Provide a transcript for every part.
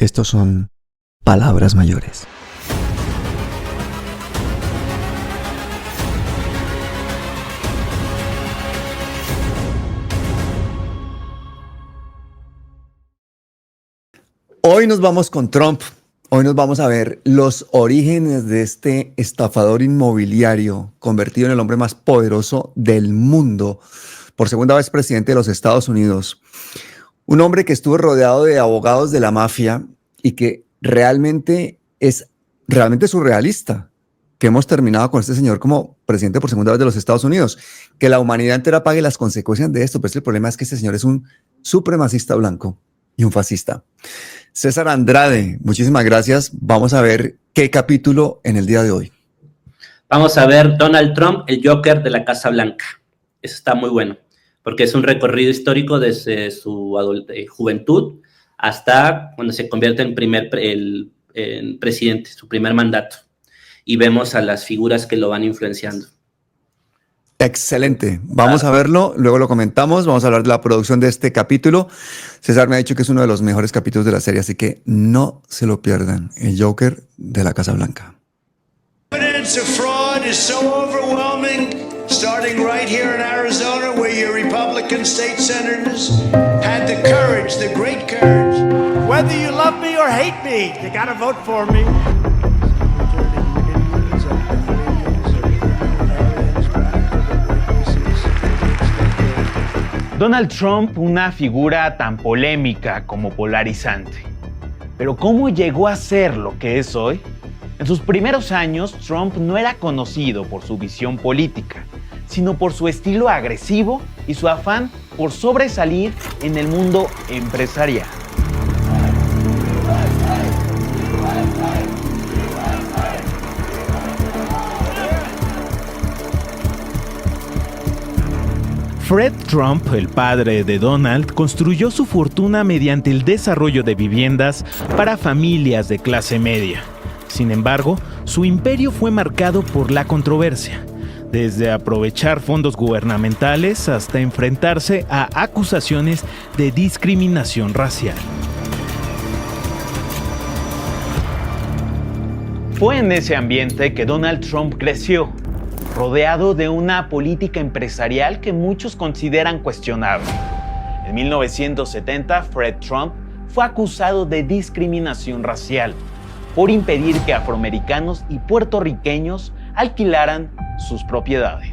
Estos son palabras mayores. Hoy nos vamos con Trump. Hoy nos vamos a ver los orígenes de este estafador inmobiliario convertido en el hombre más poderoso del mundo, por segunda vez presidente de los Estados Unidos. Un hombre que estuvo rodeado de abogados de la mafia y que realmente es surrealista que hemos terminado con este señor como presidente por segunda vez de los Estados Unidos. Que la humanidad entera pague las consecuencias de esto, pero el problema es que este señor es un supremacista blanco y un fascista. César Andrade, muchísimas gracias. Vamos a ver qué capítulo en el día de hoy. Vamos a ver Donald Trump, el Joker de la Casa Blanca. Eso está muy bueno, porque es un recorrido histórico desde su juventud hasta cuando se convierte en presidente, su primer mandato. Y vemos a las figuras que lo van influenciando. Excelente. Vamos a verlo, luego lo comentamos. Vamos a hablar de la producción de este capítulo. César me ha dicho que es uno de los mejores capítulos de la serie, así que no se lo pierdan. El Joker de la Casa Blanca. Evidence of fraud is so overwhelming, starting right here in Arizona, where your Republican state senators had the courage, the great courage. Whether you love me or hate me, you gotta vote for me. Donald Trump, una figura tan polémica como polarizante. Pero ¿cómo llegó a ser lo que es hoy? En sus primeros años, Trump no era conocido por su visión política, sino por su estilo agresivo y su afán por sobresalir en el mundo empresarial. Fred Trump, el padre de Donald, construyó su fortuna mediante el desarrollo de viviendas para familias de clase media. Sin embargo, su imperio fue marcado por la controversia, desde aprovechar fondos gubernamentales hasta enfrentarse a acusaciones de discriminación racial. Fue en ese ambiente que Donald Trump creció, rodeado de una política empresarial que muchos consideran cuestionable. En 1970, Fred Trump fue acusado de discriminación racial por impedir que afroamericanos y puertorriqueños alquilaran sus propiedades.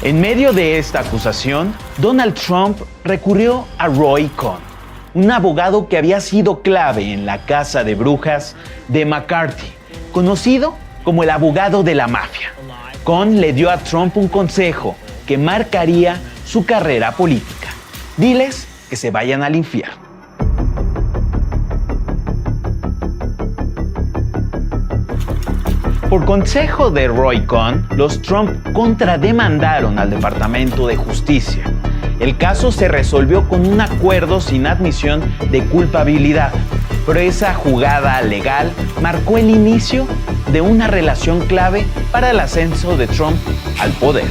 En medio de esta acusación, Donald Trump recurrió a Roy Cohn, un abogado que había sido clave en la casa de brujas de McCarthy, conocido como el abogado de la mafia. Cohn le dio a Trump un consejo que marcaría su carrera política. Diles que se vayan al infierno. Por consejo de Roy Cohn, los Trump contrademandaron al Departamento de Justicia. El caso se resolvió con un acuerdo sin admisión de culpabilidad, pero esa jugada legal marcó el inicio de una relación clave para el ascenso de Trump al poder.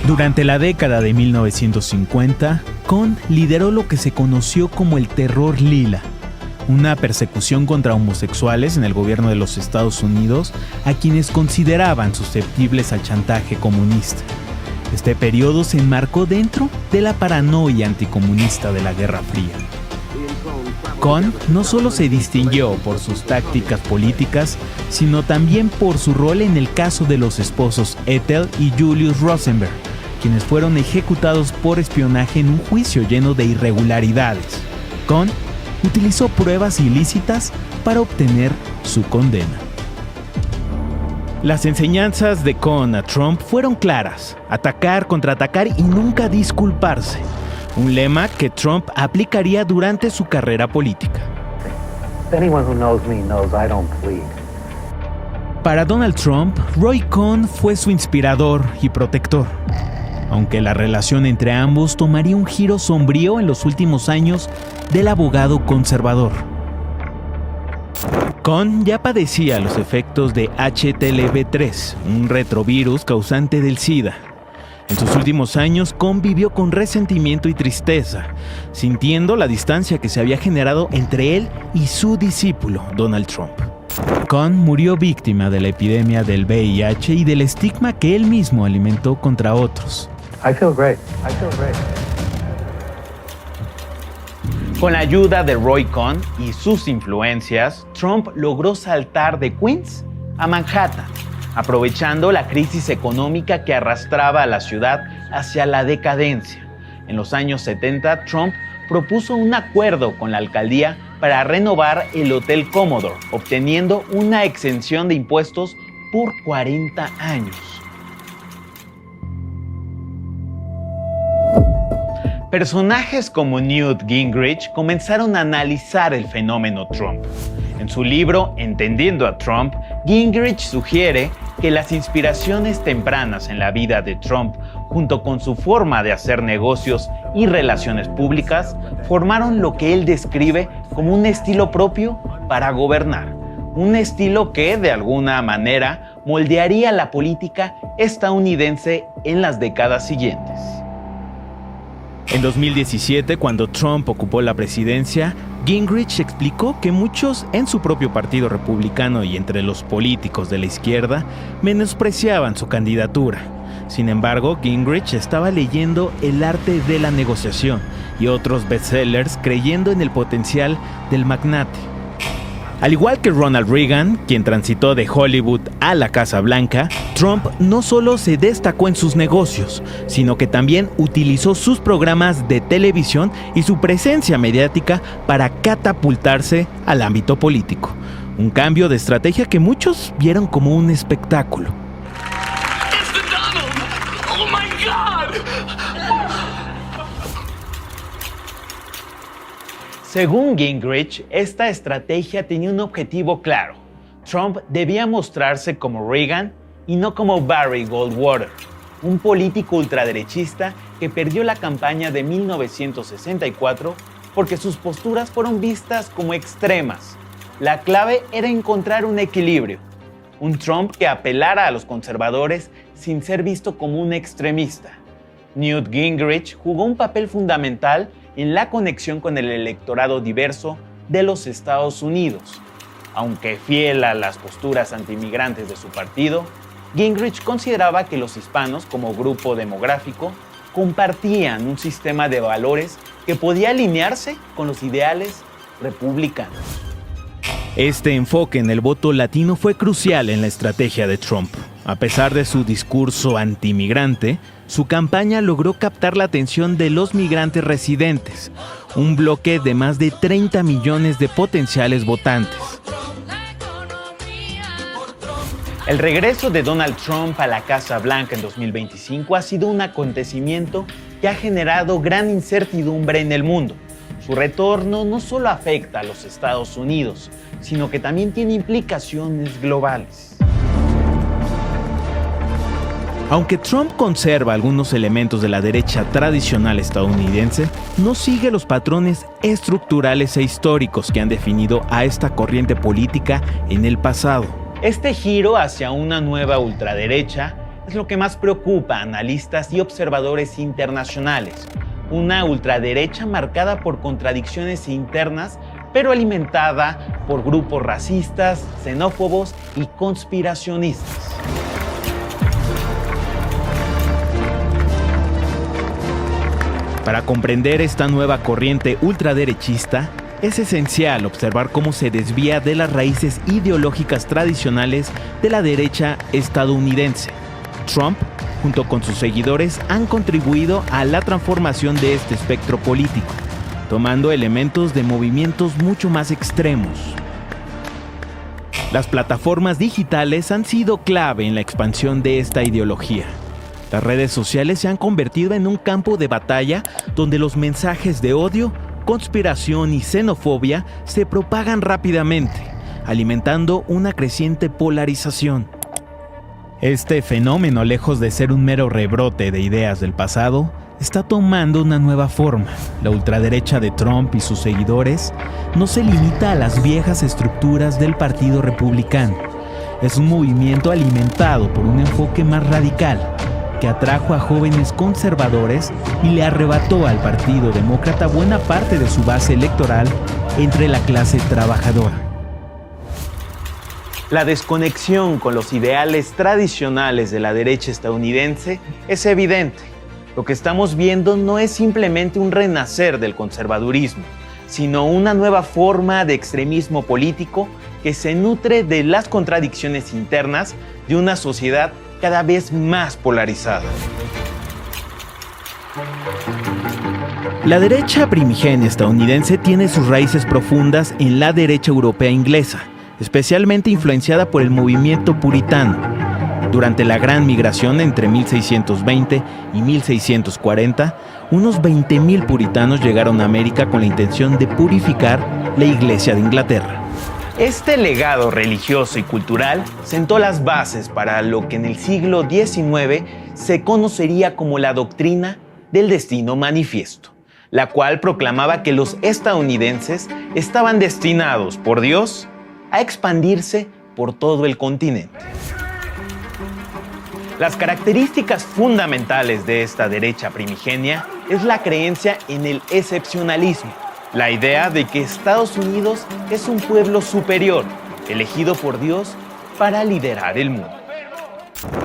Durante la década de 1950, Cohn lideró lo que se conoció como el Terror Lila, una persecución contra homosexuales en el gobierno de los Estados Unidos a quienes consideraban susceptibles al chantaje comunista. Este periodo se enmarcó dentro de la paranoia anticomunista de la Guerra Fría. Cohn no solo se distinguió por sus tácticas políticas, sino también por su rol en el caso de los esposos Ethel y Julius Rosenberg, quienes fueron ejecutados por espionaje en un juicio lleno de irregularidades. Cohn utilizó pruebas ilícitas para obtener su condena. Las enseñanzas de Cohn a Trump fueron claras: atacar, contraatacar y nunca disculparse. Un lema que Trump aplicaría durante su carrera política. Para Donald Trump, Roy Cohn fue su inspirador y protector, aunque la relación entre ambos tomaría un giro sombrío en los últimos años del abogado conservador. Cohn ya padecía los efectos de HTLV-3, un retrovirus causante del SIDA. En sus últimos años convivió con resentimiento y tristeza, sintiendo la distancia que se había generado entre él y su discípulo, Donald Trump. Cohn murió víctima de la epidemia del VIH y del estigma que él mismo alimentó contra otros. I feel great. Con la ayuda de Roy Cohn y sus influencias, Trump logró saltar de Queens a Manhattan, aprovechando la crisis económica que arrastraba a la ciudad hacia la decadencia. En los años 70, Trump propuso un acuerdo con la alcaldía para renovar el Hotel Commodore, obteniendo una exención de impuestos por 40 años. Personajes como Newt Gingrich comenzaron a analizar el fenómeno Trump. En su libro Entendiendo a Trump, Gingrich sugiere que las inspiraciones tempranas en la vida de Trump, junto con su forma de hacer negocios y relaciones públicas, formaron lo que él describe como un estilo propio para gobernar. Un estilo que, de alguna manera, moldearía la política estadounidense en las décadas siguientes. En 2017, cuando Trump ocupó la presidencia, Gingrich explicó que muchos en su propio partido republicano y entre los políticos de la izquierda menospreciaban su candidatura. Sin embargo, Gingrich estaba leyendo El arte de la negociación y otros bestsellers creyendo en el potencial del magnate. Al igual que Ronald Reagan, quien transitó de Hollywood a la Casa Blanca, Trump no solo se destacó en sus negocios, sino que también utilizó sus programas de televisión y su presencia mediática para catapultarse al ámbito político. Un cambio de estrategia que muchos vieron como un espectáculo. Según Gingrich, esta estrategia tenía un objetivo claro. Trump debía mostrarse como Reagan y no como Barry Goldwater, un político ultraderechista que perdió la campaña de 1964 porque sus posturas fueron vistas como extremas. La clave era encontrar un equilibrio. Un Trump que apelara a los conservadores sin ser visto como un extremista. Newt Gingrich jugó un papel fundamental en la conexión con el electorado diverso de los Estados Unidos. Aunque fiel a las posturas antiinmigrantes de su partido, Gingrich consideraba que los hispanos, como grupo demográfico, compartían un sistema de valores que podía alinearse con los ideales republicanos. Este enfoque en el voto latino fue crucial en la estrategia de Trump. A pesar de su discurso anti-migrante, su campaña logró captar la atención de los migrantes residentes, un bloque de más de 30 millones de potenciales votantes. El regreso de Donald Trump a la Casa Blanca en 2025 ha sido un acontecimiento que ha generado gran incertidumbre en el mundo. Su retorno no solo afecta a los Estados Unidos, sino que también tiene implicaciones globales. Aunque Trump conserva algunos elementos de la derecha tradicional estadounidense, no sigue los patrones estructurales e históricos que han definido a esta corriente política en el pasado. Este giro hacia una nueva ultraderecha es lo que más preocupa a analistas y observadores internacionales. Una ultraderecha marcada por contradicciones internas, pero alimentada por grupos racistas, xenófobos y conspiracionistas. Para comprender esta nueva corriente ultraderechista, es esencial observar cómo se desvía de las raíces ideológicas tradicionales de la derecha estadounidense. Trump, junto con sus seguidores, han contribuido a la transformación de este espectro político, tomando elementos de movimientos mucho más extremos. Las plataformas digitales han sido clave en la expansión de esta ideología. Las redes sociales se han convertido en un campo de batalla donde los mensajes de odio, conspiración y xenofobia se propagan rápidamente, alimentando una creciente polarización. Este fenómeno, lejos de ser un mero rebrote de ideas del pasado, está tomando una nueva forma. La ultraderecha de Trump y sus seguidores no se limita a las viejas estructuras del Partido Republicano. Es un movimiento alimentado por un enfoque más radical, que atrajo a jóvenes conservadores y le arrebató al Partido Demócrata buena parte de su base electoral entre la clase trabajadora. La desconexión con los ideales tradicionales de la derecha estadounidense es evidente. Lo que estamos viendo no es simplemente un renacer del conservadurismo, sino una nueva forma de extremismo político que se nutre de las contradicciones internas de una sociedad cada vez más polarizada. La derecha primigenia estadounidense tiene sus raíces profundas en la derecha europea inglesa, especialmente influenciada por el movimiento puritano. Durante la Gran Migración entre 1620 y 1640, unos 20,000 puritanos llegaron a América con la intención de purificar la Iglesia de Inglaterra. Este legado religioso y cultural sentó las bases para lo que en el siglo XIX se conocería como la doctrina del destino manifiesto, la cual proclamaba que los estadounidenses estaban destinados por Dios a expandirse por todo el continente. Las características fundamentales de esta derecha primigenia es la creencia en el excepcionalismo, la idea de que Estados Unidos es un pueblo superior, elegido por Dios para liderar el mundo.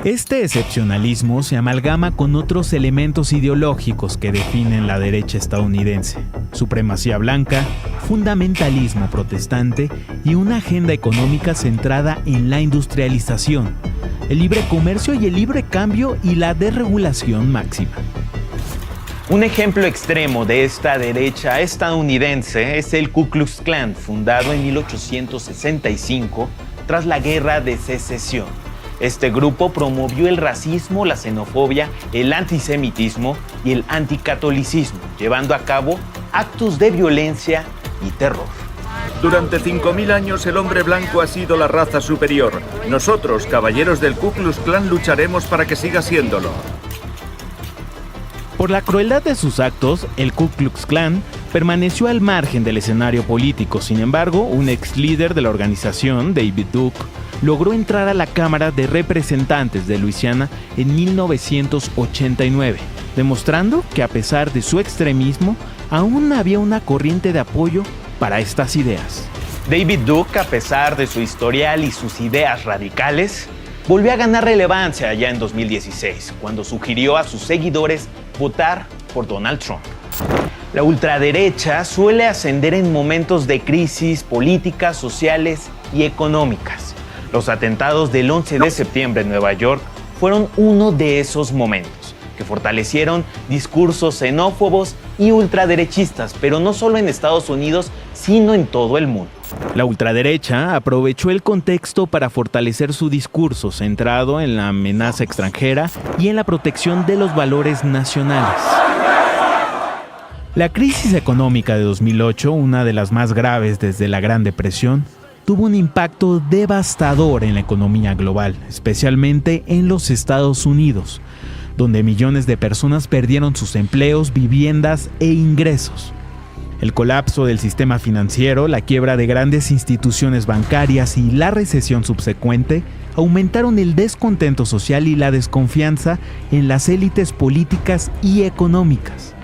Este excepcionalismo se amalgama con otros elementos ideológicos que definen la derecha estadounidense: supremacía blanca, fundamentalismo protestante y una agenda económica centrada en la industrialización, el libre comercio y el libre cambio y la desregulación máxima. Un ejemplo extremo de esta derecha estadounidense es el Ku Klux Klan, fundado en 1865 tras la Guerra de Secesión. Este grupo promovió el racismo, la xenofobia, el antisemitismo y el anticatolicismo, llevando a cabo actos de violencia y terror. Durante 5.000 años el hombre blanco ha sido la raza superior. Nosotros, caballeros del Ku Klux Klan, lucharemos para que siga siéndolo. Por la crueldad de sus actos, el Ku Klux Klan permaneció al margen del escenario político. Sin embargo, un ex líder de la organización, David Duke, logró entrar a la Cámara de Representantes de Luisiana en 1989, demostrando que a pesar de su extremismo, aún había una corriente de apoyo para estas ideas. David Duke, a pesar de su historial y sus ideas radicales, volvió a ganar relevancia ya en 2016, cuando sugirió a sus seguidores votar por Donald Trump. La ultraderecha suele ascender en momentos de crisis políticas, sociales y económicas. Los atentados del 11 de septiembre en Nueva York fueron uno de esos momentos, que fortalecieron discursos xenófobos y ultraderechistas, pero no solo en Estados Unidos, sino en todo el mundo. La ultraderecha aprovechó el contexto para fortalecer su discurso centrado en la amenaza extranjera y en la protección de los valores nacionales. La crisis económica de 2008, una de las más graves desde la Gran Depresión, tuvo un impacto devastador en la economía global, especialmente en los Estados Unidos, donde millones de personas perdieron sus empleos, viviendas e ingresos. El colapso del sistema financiero, la quiebra de grandes instituciones bancarias y la recesión subsecuente aumentaron el descontento social y la desconfianza en las élites políticas y económicas.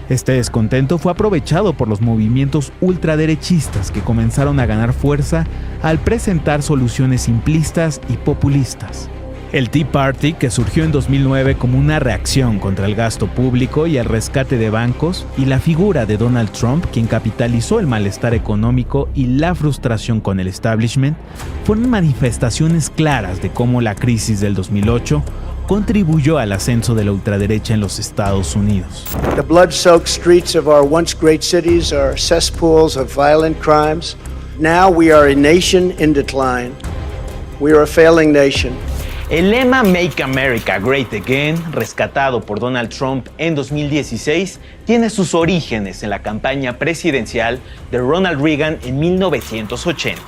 Este descontento fue aprovechado por los movimientos ultraderechistas que comenzaron a ganar fuerza al presentar soluciones simplistas y populistas. El Tea Party, que surgió en 2009 como una reacción contra el gasto público y el rescate de bancos, y la figura de Donald Trump, quien capitalizó el malestar económico y la frustración con el establishment, fueron manifestaciones claras de cómo la crisis del 2008 contribuyó al ascenso de la ultraderecha en los Estados Unidos. The blood-soaked streets of our once great cities are cesspools of violent crimes. Now we are a nation in decline. We are a failing nation. El lema Make America Great Again, rescatado por Donald Trump en 2016, tiene sus orígenes en la campaña presidencial de Ronald Reagan en 1980.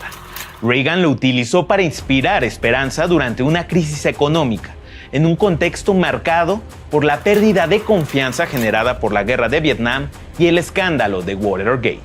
Reagan lo utilizó para inspirar esperanza durante una crisis económica, en un contexto marcado por la pérdida de confianza generada por la guerra de Vietnam y el escándalo de Watergate.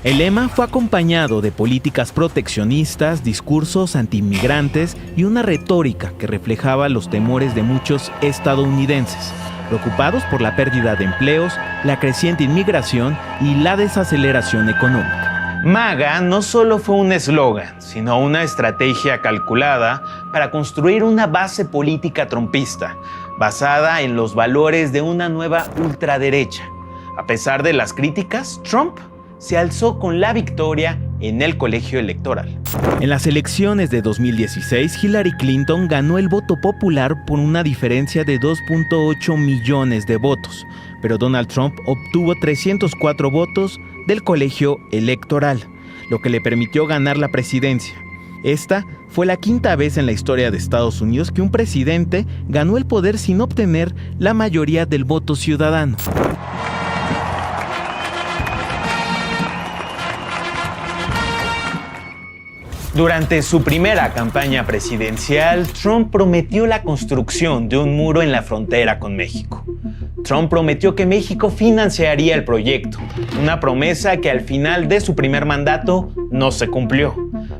El lema fue acompañado de políticas proteccionistas, discursos antiinmigrantes y una retórica que reflejaba los temores de muchos estadounidenses, preocupados por la pérdida de empleos, la creciente inmigración y la desaceleración económica. MAGA no solo fue un eslogan, sino una estrategia calculada para construir una base política trumpista, basada en los valores de una nueva ultraderecha. A pesar de las críticas, Trump se alzó con la victoria en el colegio electoral. En las elecciones de 2016, Hillary Clinton ganó el voto popular por una diferencia de 2.8 millones de votos, pero Donald Trump obtuvo 304 votos del colegio electoral, lo que le permitió ganar la presidencia. Esta fue la quinta vez en la historia de Estados Unidos que un presidente ganó el poder sin obtener la mayoría del voto ciudadano. Durante su primera campaña presidencial, Trump prometió la construcción de un muro en la frontera con México. Trump prometió que México financiaría el proyecto, una promesa que al final de su primer mandato no se cumplió,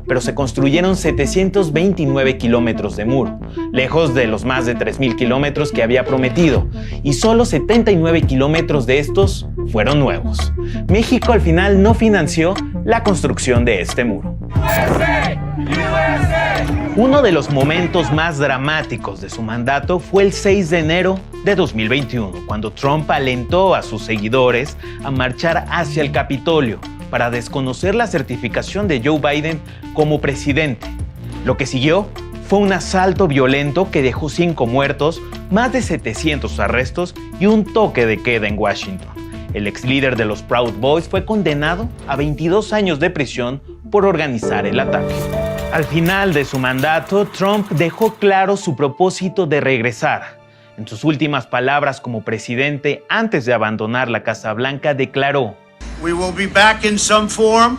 pero se construyeron 729 kilómetros de muro, lejos de los más de 3,000 kilómetros que había prometido, y solo 79 kilómetros de estos fueron nuevos. México al final no financió la construcción de este muro. Uno de los momentos más dramáticos de su mandato fue el 6 de enero de 2021, cuando Trump alentó a sus seguidores a marchar hacia el Capitolio para desconocer la certificación de Joe Biden como presidente. Lo que siguió fue un asalto violento que dejó 5 muertos, más de 700 arrestos y un toque de queda en Washington. El ex líder de los Proud Boys fue condenado a 22 años de prisión por organizar el ataque. Al final de su mandato, Trump dejó claro su propósito de regresar. En sus últimas palabras como presidente, antes de abandonar la Casa Blanca, declaró: We will be back in some form.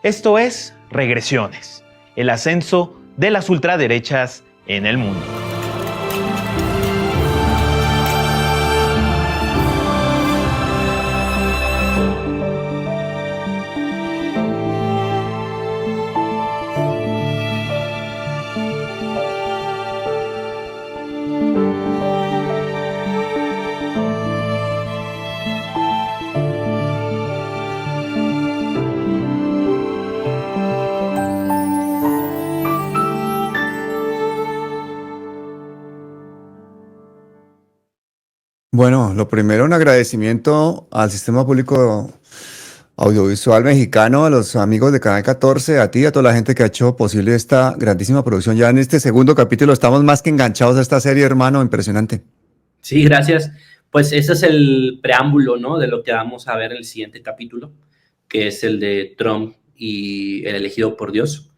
Esto es Regresiones, el ascenso de las ultraderechas en el mundo. Bueno, lo primero, un agradecimiento al Sistema Público Audiovisual Mexicano, a los amigos de Canal 14, a ti y a toda la gente que ha hecho posible esta grandísima producción. Ya en este segundo capítulo estamos más que enganchados a esta serie, hermano, impresionante. Sí, gracias. Pues ese es el preámbulo, ¿no?, de lo que vamos a ver en el siguiente capítulo, que es el de Trump y el elegido por Dios.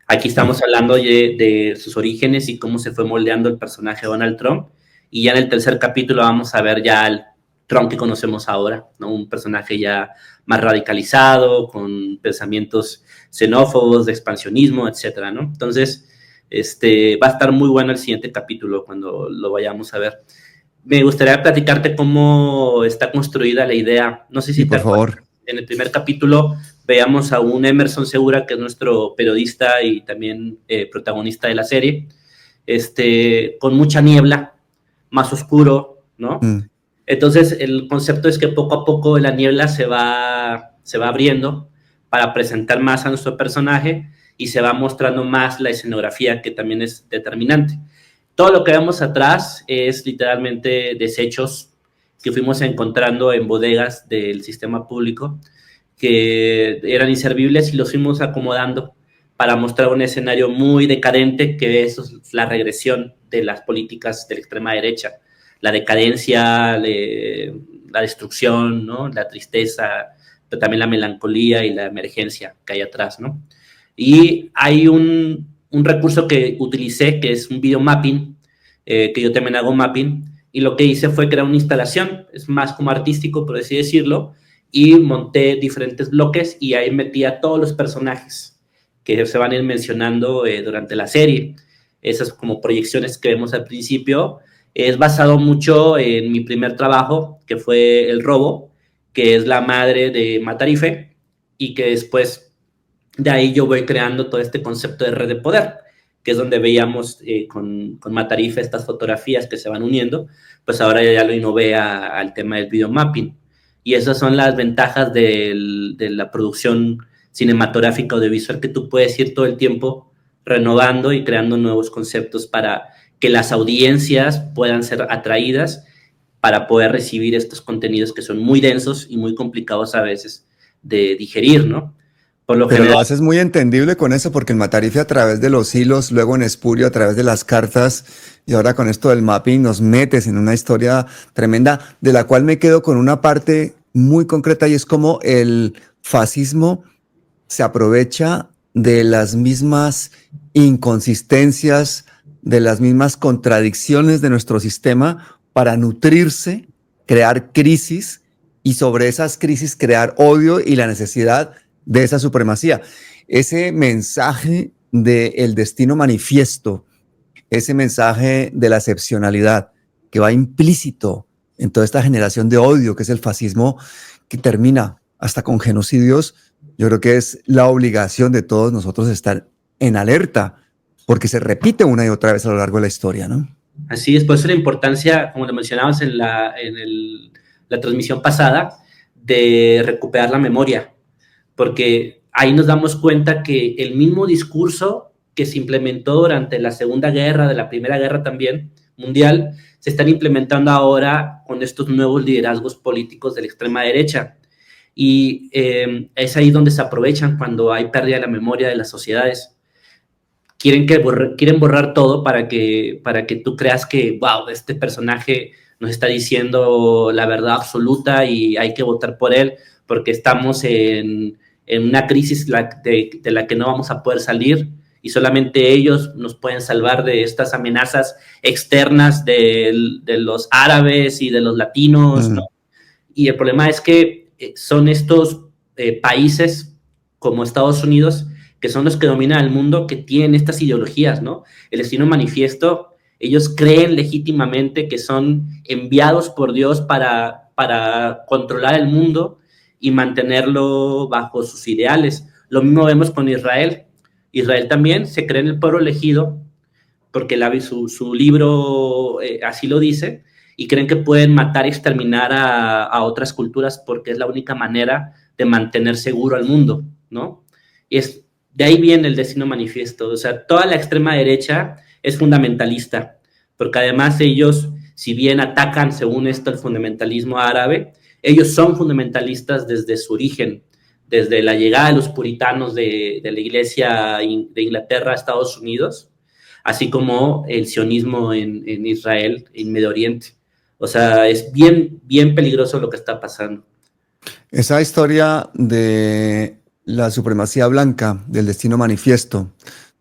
Aquí estamos hablando de sus orígenes y cómo se fue moldeando el personaje de Donald Trump. Y ya en el tercer capítulo vamos a ver ya el Trump que conocemos ahora, ¿no? Un personaje ya más radicalizado, con pensamientos xenófobos, de expansionismo, etcétera, ¿no? Entonces, va a estar muy bueno el siguiente capítulo cuando lo vayamos a ver. Me gustaría platicarte cómo está construida la idea. No sé si por favor. En el primer capítulo veamos a un Emerson Segura, que es nuestro periodista y también protagonista de la serie, con mucha niebla, más oscuro, ¿no? Entonces, el concepto es que poco a poco la niebla se va abriendo para presentar más a nuestro personaje y se va mostrando más la escenografía, que también es determinante. Todo lo que vemos atrás es literalmente desechos que fuimos encontrando en bodegas del sistema público que eran inservibles y los fuimos acomodando para mostrar un escenario muy decadente, que eso es la regresión de las políticas de la extrema derecha, la decadencia, la destrucción, ¿no?, la tristeza, pero también la melancolía y la emergencia que hay atrás, ¿no? Y hay un recurso que utilicé, que es un video mapping, que yo también hago mapping, y lo que hice fue crear una instalación, es más como artístico, por así decirlo, y monté diferentes bloques y ahí metí a todos los personajes que se van a ir mencionando durante la serie. Esas como proyecciones que vemos al principio es basado mucho en mi primer trabajo, que fue El Robo, que es la madre de Matarife, y que después de ahí yo voy creando todo este concepto de red de poder, que es donde veíamos con Matarife estas fotografías que se van uniendo, pues ahora ya lo innové al tema del video mapping. Y esas son las ventajas de la producción cinematográfica audiovisual, que tú puedes ir todo el tiempo renovando y creando nuevos conceptos para que las audiencias puedan ser atraídas para poder recibir estos contenidos que son muy densos y muy complicados a veces de digerir, ¿no? Por lo Pero general, lo haces muy entendible con eso, porque en Matarife a través de los hilos, luego en Espurio a través de las cartas, y ahora con esto del mapping nos metes en una historia tremenda, de la cual me quedo con una parte muy concreta, y es como el fascismo se aprovecha de las mismas inconsistencias, de las mismas contradicciones de nuestro sistema para nutrirse, crear crisis, y sobre esas crisis crear odio y la necesidad de esa supremacía. Ese mensaje del destino manifiesto, ese mensaje de la excepcionalidad que va implícito en toda esta generación de odio que es el fascismo, que termina hasta con genocidios, yo creo que es la obligación de todos nosotros estar en alerta, porque se repite una y otra vez a lo largo de la historia, ¿no? así es, por eso la importancia, como lo mencionabas en la transmisión pasada, de recuperar la memoria, porque ahí nos damos cuenta que el mismo discurso que se implementó durante la Segunda Guerra, de la Primera Guerra también, mundial, se están implementando ahora con estos nuevos liderazgos políticos de la extrema derecha. Y es ahí donde se aprovechan cuando hay pérdida de la memoria de las sociedades. Quieren borrar todo para que tú creas que, wow, este personaje nos está diciendo la verdad absoluta y hay que votar por él porque estamos en una crisis de la que no vamos a poder salir, y solamente ellos nos pueden salvar de estas amenazas externas de los árabes y de los latinos, ¿no? Y el problema es que son estos países como Estados Unidos, que son los que dominan el mundo, que tienen estas ideologías, ¿no? El destino manifiesto, ellos creen legítimamente que son enviados por Dios para controlar el mundo y mantenerlo bajo sus ideales. Lo mismo vemos con Israel. Israel también se cree en el pueblo elegido, porque su libro así lo dice, y creen que pueden matar y exterminar a otras culturas porque es la única manera de mantener seguro al mundo, ¿no? Y de ahí viene el destino manifiesto. O sea, toda la extrema derecha es fundamentalista, porque además ellos, si bien atacan, según esto, el fundamentalismo árabe, ellos son fundamentalistas desde su origen, desde la llegada de los puritanos de la iglesia de Inglaterra a Estados Unidos, así como el sionismo en Israel, en Medio Oriente. O sea, es bien, bien peligroso lo que está pasando. Esa historia de la supremacía blanca, del destino manifiesto,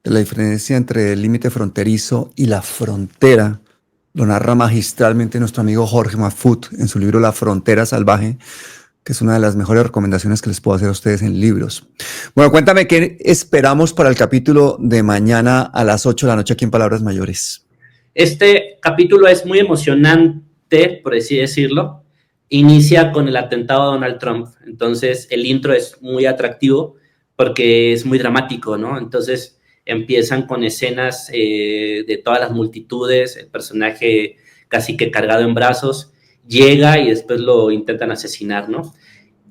de la diferencia entre el límite fronterizo y la frontera, lo narra magistralmente nuestro amigo Jorge Mafut en su libro La Frontera Salvaje, que es una de las mejores recomendaciones que les puedo hacer a ustedes en libros. Bueno, cuéntame qué esperamos para el capítulo de mañana a las 8 de la noche aquí en Palabras Mayores. Este capítulo es muy emocionante, por así decirlo. Inicia con el atentado a Donald Trump. Entonces, el intro es muy atractivo porque es muy dramático, ¿no? Entonces, empiezan con escenas de todas las multitudes, el personaje casi que cargado en brazos, llega y después lo intentan asesinar, ¿no?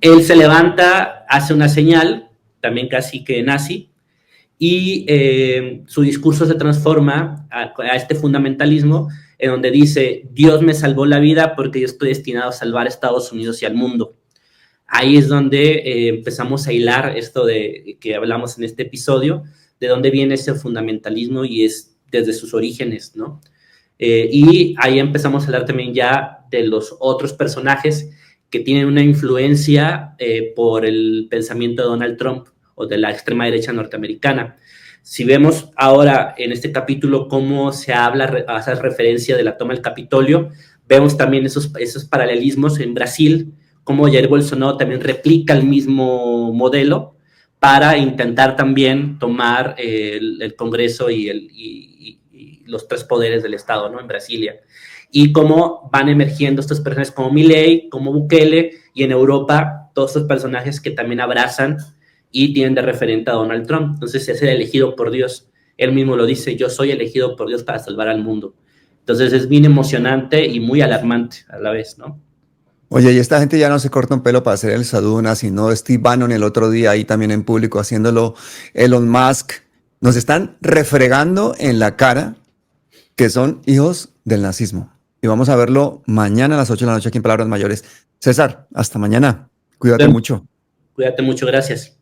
Él se levanta, hace una señal, también casi que nazi, y su discurso se transforma a este fundamentalismo en donde dice: Dios me salvó la vida porque yo estoy destinado a salvar a Estados Unidos y al mundo. Ahí es donde empezamos a hilar esto de que hablamos en este episodio, de dónde viene ese fundamentalismo, y es desde sus orígenes, ¿no? Y ahí empezamos a hablar también ya de los otros personajes que tienen una influencia por el pensamiento de Donald Trump o de la extrema derecha norteamericana. Si vemos ahora en este capítulo cómo se hace referencia de la toma del Capitolio, vemos también esos paralelismos en Brasil, cómo Jair Bolsonaro también replica el mismo modelo para intentar también tomar el Congreso y los tres poderes del Estado, ¿no? En Brasilia. y cómo van emergiendo estos personajes como Milei, como Bukele, y en Europa todos estos personajes que también abrazan y tienen de referente a Donald Trump. Entonces es el elegido por Dios. Él mismo lo dice, yo soy elegido por Dios para salvar al mundo. Entonces es bien emocionante y muy alarmante a la vez, ¿no? Oye, y esta gente ya no se corta un pelo para hacer el Saduna, sino Steve Bannon el otro día ahí también en público haciéndolo, Elon Musk. Nos están refregando en la cara que son hijos del nazismo. Y vamos a verlo mañana a las 8 de la noche aquí en Palabras Mayores. César, hasta mañana. Cuídate mucho. Cuídate mucho, gracias.